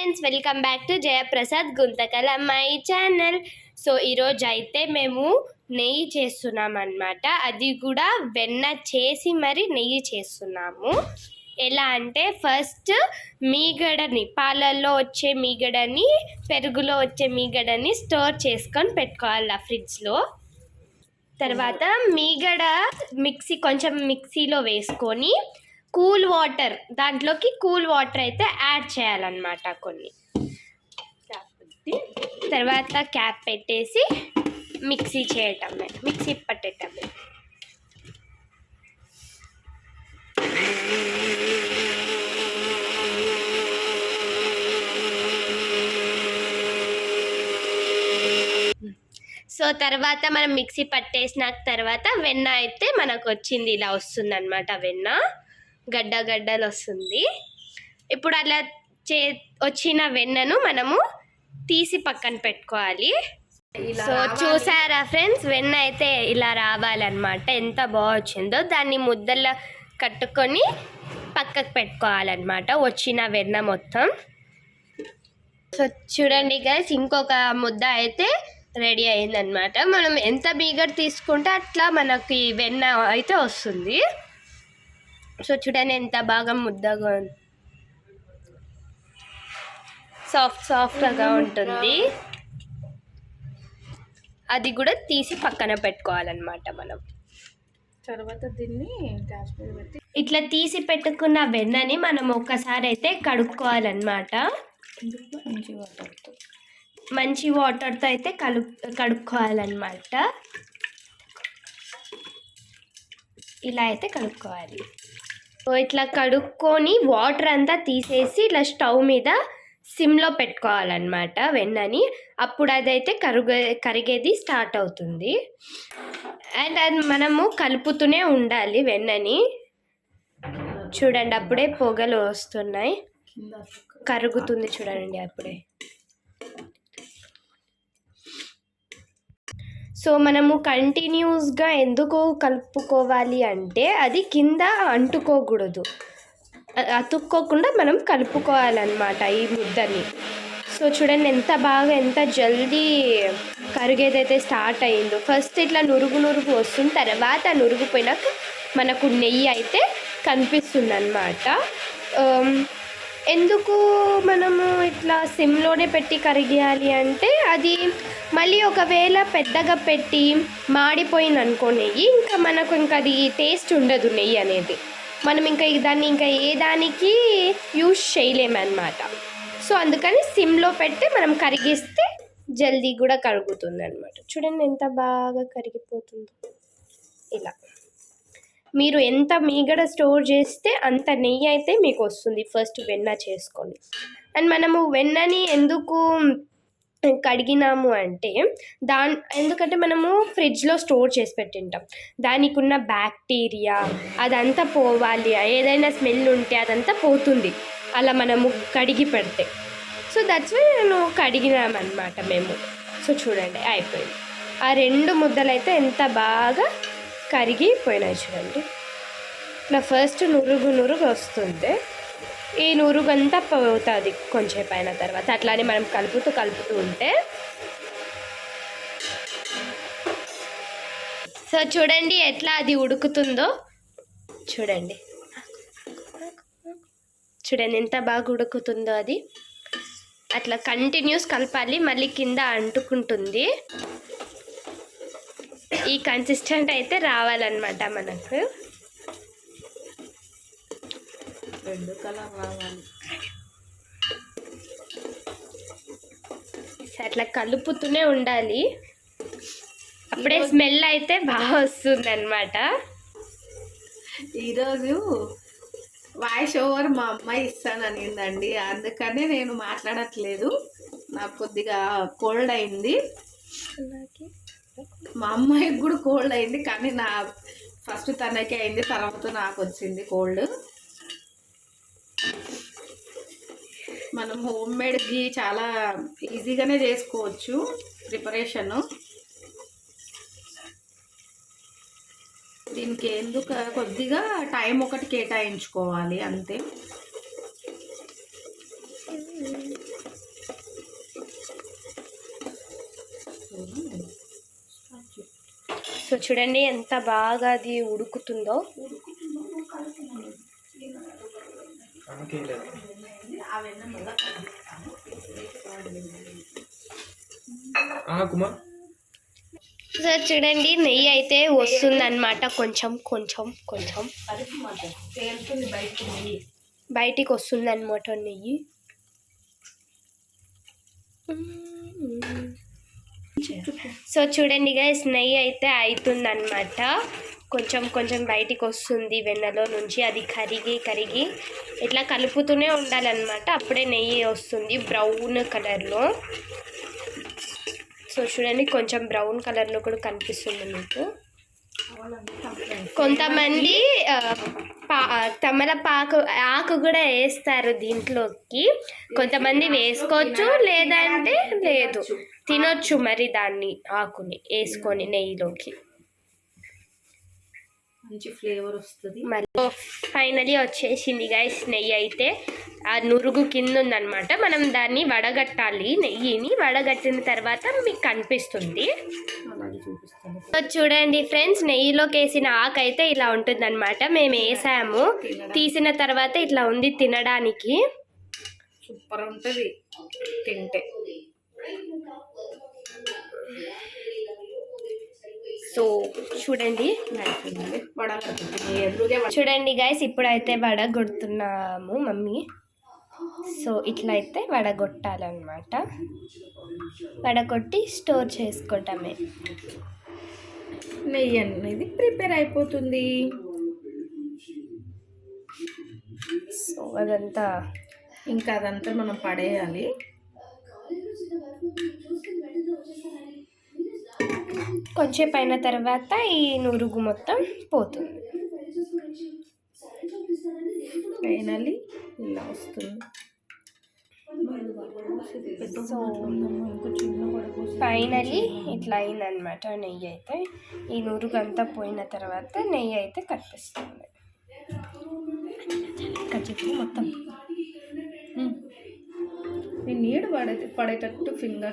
Friends, welcome back to Jayaprasad Guntakal అమ్మాయి channel. So ఈరోజు అయితే మేము నెయ్యి చేస్తున్నాం అన్నమాట. అది కూడా వెన్న చేసి మరి నెయ్యి చేస్తున్నాము. ఎలా అంటే ఫస్ట్ మీగడని, పాలల్లో వచ్చే మీగడని, పెరుగులో వచ్చే మీగడని స్టోర్ చేసుకొని పెట్టుకోవాలి ఫ్రిడ్జ్లో. తర్వాత మీగడ కొంచెం మిక్సీలో వేసుకొని కూల్ వాటర్, దాంట్లోకి కూల్ వాటర్ అయితే యాడ్ చేయాలన్నమాట కొన్ని. తర్వాత క్యాప్ పెట్టేసి మిక్సీ పట్టేయటమే. సో తర్వాత మనం మిక్సీ పట్టేసిన తర్వాత వెన్న అయితే మనకు వచ్చింది, ఇలా వస్తుంది అన్నమాట. వెన్న గడ్డలు వస్తుంది. ఇప్పుడు అలా వచ్చిన వెన్నను మనము తీసి పక్కన పెట్టుకోవాలి. సో చూసారా ఫ్రెండ్స్, వెన్న అయితే ఇలా రావాలన్నమాట. ఎంత బాగా వచ్చిందో దాన్ని ముద్దల్లో కట్టుకొని పక్కకు పెట్టుకోవాలన్నమాట వచ్చిన వెన్న మొత్తం. సో చూడండి గైస్, ఇంకొక ముద్ద అయితే రెడీ అయిందనమాట. మనం ఎంత మీగడ తీసుకుంటే అట్లా మనకి వెన్న అయితే వస్తుంది. సో చూడండి ఎంత బాగా ముద్దగా, సాఫ్ట్గా ఉంటుంది. అది కూడా తీసి పక్కన పెట్టుకోవాలన్నమాట మనం. తర్వాత దీన్ని గ్యాస్ మీద పెట్టి ఇట్లా తీసి పెట్టుకున్న వెన్నని మనం ఒక్కసారి అయితే కడుక్కోవాలన్నమాట. మంచి వాటర్తో అయితే కడుక్కోవాలన్నమాట. ఇలా అయితే కడుక్కోవాలి. సో ఇట్లా కడుక్కొని వాటర్ అంతా తీసేసి ఇట్లా స్టవ్ మీద సిమ్లో పెట్టుకోవాలన్నమాట వెన్నని. అప్పుడు అదైతే కరిగేది స్టార్ట్ అవుతుంది. అండ్ అది మనము కలుపుతూనే ఉండాలి వెన్నని. చూడండి అప్పుడే పొగలు వస్తున్నాయి, కరుగుతుంది చూడండి అప్పుడే. సో మనము కంటిన్యూస్గా ఎందుకు కలుపుకోవాలి అంటే అది కింద అంటుకోకూడదు, అతుక్కోకుండా మనం కలుపుకోవాలన్నమాట ఈ ముద్దని. సో చూడండి ఎంత జల్దీ కరిగేదైతే స్టార్ట్ అయిందో. ఫస్ట్ ఇట్లా నురుగు వస్తుంది, తర్వాత నురుగుపోయినాక మనకు నెయ్యి అయితే కనిపిస్తుంది అన్నమాట. ఎందుకు మనము ఇట్లా సిమ్లోనే పెట్టి కరిగేయాలి అంటే అది మళ్ళీ ఒకవేళ పెద్దగా పెట్టి మాడిపోయింది అనుకో నెయ్యి, ఇంకా మనకు అది టేస్ట్ ఉండదు నెయ్యి అనేది. మనం దాన్ని ఏ దానికి యూజ్ చేయలేమన్నమాట. సో అందుకని సిమ్లో పెట్టి మనం కరిగిస్తే జల్దీ కూడా కరుగుతుంది అన్నమాట. చూడండి ఎంత బాగా కరిగిపోతుందో. ఇలా మీరు ఎంత మీగడ స్టోర్ చేస్తే అంత నెయ్యి అయితే మీకు వస్తుంది ఫస్ట్ వెన్న చేసుకొని. అండ్ మనము వెన్నని ఎందుకు కడిగినాము అంటే ఎందుకంటే మనము ఫ్రిడ్జ్లో స్టోర్ చేసి పెట్టింటాం, దానికి ఉన్న బ్యాక్టీరియా అదంతా పోవాలి, ఏదైనా స్మెల్ ఉంటే అదంతా పోతుంది అలా మనము కడిగి పెడితే. సో దట్స్ వై నేను కడిగినామన్నమాట మేము. సో చూడండి అయిపోయింది. ఆ 2 ముద్దలు అయితే ఎంత బాగా కరిగిపోయినాయి చూడండి. ఇట్లా ఫస్ట్ నురుగు వస్తుంది, ఈ నురుగు అంతా పోతుంది కొంచెం అయిన తర్వాత. అట్లానే మనం కలుపుతూ ఉంటే. సో చూడండి ఎట్లా అది ఉడుకుతుందో. చూడండి ఎంత బాగా ఉడుకుతుందో అది. అట్లా కంటిన్యూస్ కలపాలి, మళ్ళీ కింద అంటుకుంటుంది. ఈ కన్సిస్టెంట్ అయితే రావాలన్నమాట మనకు. రెడ్ కలర్ రావాలి. అట్లా కలుపుతూనే ఉండాలి, అప్పుడే స్మెల్ అయితే బాగా వస్తుంది అన్నమాట. ఈరోజు వాయిస్ ఓవర్ మా అమ్మాయి ఇస్తాననిందండి, అందుకనే నేను మాట్లాడట్లేదు. నాకు కొద్దిగా కోల్డ్ అయింది, మా అమ్మాయికి కూడా కోల్డ్ అయింది. కానీ ఫస్ట్ తనకే అయింది, తర్వాత నాకు వచ్చింది కోల్డ్. మనం హోమ్ మేడ్ ఘీ చాలా ఈజీగానే చేసుకోవచ్చు ప్రిపరేషను. దీనికి ఎందుకు కొద్దిగా టైం ఒకటి కేటాయించుకోవాలి అంతే. సో చూడండి ఎంత బాగా అది ఉడుకుతుందో. సో చూడండి నెయ్యి అయితే వస్తుందన్నమాట, కొంచెం కొంచెం కొంచెం బయటికి వస్తుందన్నమాట నెయ్యి. సో చూడండి గైస్, నెయ్యి అయితే అవుతుందన్నమాట, కొంచెం కొంచెం బయటికి వస్తుంది వెన్నలో నుంచి. అది కరిగి ఇట్లా కలుపుతూనే ఉండాలన్నమాట, అప్పుడే నెయ్యి వస్తుంది బ్రౌన్ కలర్లో. సో చూడండి కొంచెం బ్రౌన్ కలర్లో కూడా కనిపిస్తుంది మీకు. కొంతమంది తమలపాకు ఆకు కూడా వేస్తారు దీంట్లోకి, కొంతమంది వేసుకోవచ్చు, లేదంటే లేదు తినొచ్చు మరి దాన్ని ఆకుని వేసుకొని నెయ్యిలోకి, మంచి ఫ్లేవర్ వస్తుంది. మరి ఫైనలీ వచ్చేసింది గైస్ నెయ్యి అయితే. ఆ నురుగు కింద ఉందన్నమాట, మనం దాన్ని వడగట్టాలి. నెయ్యిని వడగట్టిన తర్వాత మీకు కనిపిస్తుంది. సో చూడండి ఫ్రెండ్స్, నెయ్యిలోకి వేసిన ఆకు అయితే ఇలా ఉంటుందన్నమాట. మేము వేసాము, తీసిన తర్వాత ఇట్లా ఉంది తినడానికి. సూపర్ ఉంటుంది తింటే. సో చూడండి చూడండి గైస్, ఇప్పుడైతే వడగొడుతున్నాము మమ్మీ. సో ఇట్లా అయితే వడగొట్టాలన్నమాట, వడగొట్టి స్టోర్ చేసుకోవటమే. నెయ్యి అనేది ప్రిపేర్ అయిపోతుంది. సో అదంతా మనం పడేయాలి. కొంచెం అయిన తర్వాత ఈ నురుగు మొత్తం పోతుంది. ఫైనల్లీ ఇలా వస్తుంది. సో ఫైనల్లీ ఇట్లా అయిందనమాట నెయ్యి అయితే. ఈ నురుగు అంతా పోయిన తర్వాత నెయ్యి అయితే కనిపిస్తుంది. చెప్పు మొత్తం నీడు పడేటట్టు ఫింగర్